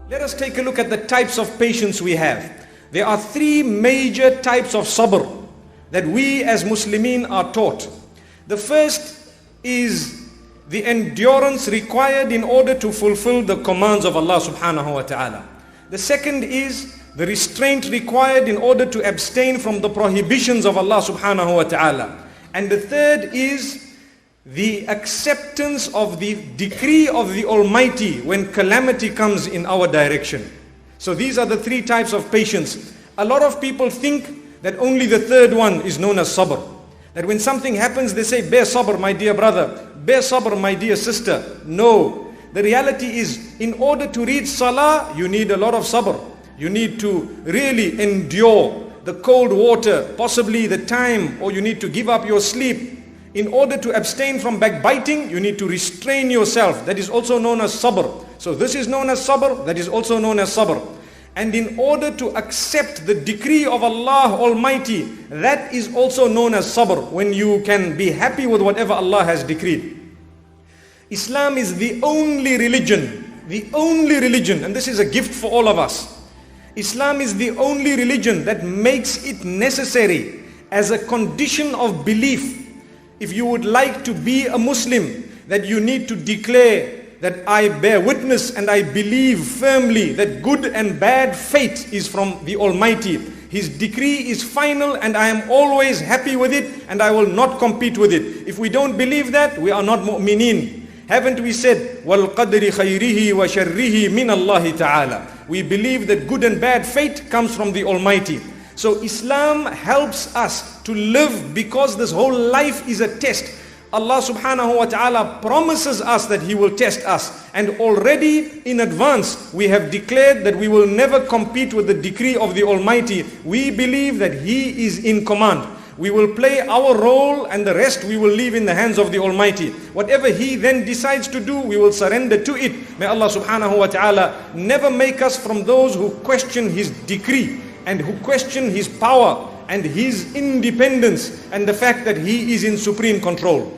Let us take a look at the types of patience we have. There are three major types of sabr that we as Muslimin are taught. The first is the endurance required in order to fulfill the commands of Allah subhanahu wa ta'ala. The second is the restraint required in order to abstain from the prohibitions of Allah subhanahu wa ta'ala. And the third is the acceptance of the decree of the Almighty when calamity comes in our direction. So these are the three types of patience. A lot of people think that only the third one is known as sabr. That when something happens, they say, bear sabr, my dear brother. Bear sabr, my dear sister. No. The reality is, in order to read salah, you need a lot of sabr. You need to really endure the cold water, possibly the time, or you need to give up your sleep. In order to abstain from backbiting, you need to restrain yourself. That is also known as sabr. So this is known as sabr, that is also known as sabr. And in order to accept the decree of Allah Almighty, that is also known as sabr, when you can be happy with whatever Allah has decreed. Islam is the only religion, and this is a gift for all of us. Islam is the only religion that makes it necessary as a condition of belief. If you would like to be a Muslim, that you need to declare that I bear witness and I believe firmly that good and bad fate is from the Almighty. His decree is final and I am always happy with it and I will not compete with it. If we don't believe that, we are not mu'mineen. Haven't we said, وَالْقَدْرِ خَيْرِهِ وَشَرِّهِ مِنَ اللَّهِ تَعَالَى. We believe that good and bad fate comes from the Almighty. So Islam helps us to live because this whole life is a test. Allah subhanahu wa ta'ala promises us that He will test us. And already in advance we have declared that we will never compete with the decree of the Almighty. We believe that He is in command. We will play our role and the rest we will leave in the hands of the Almighty. Whatever He then decides to do, we will surrender to it. May Allah subhanahu wa ta'ala never make us from those who question His decree and who question His power and His independence and the fact that He is in supreme control.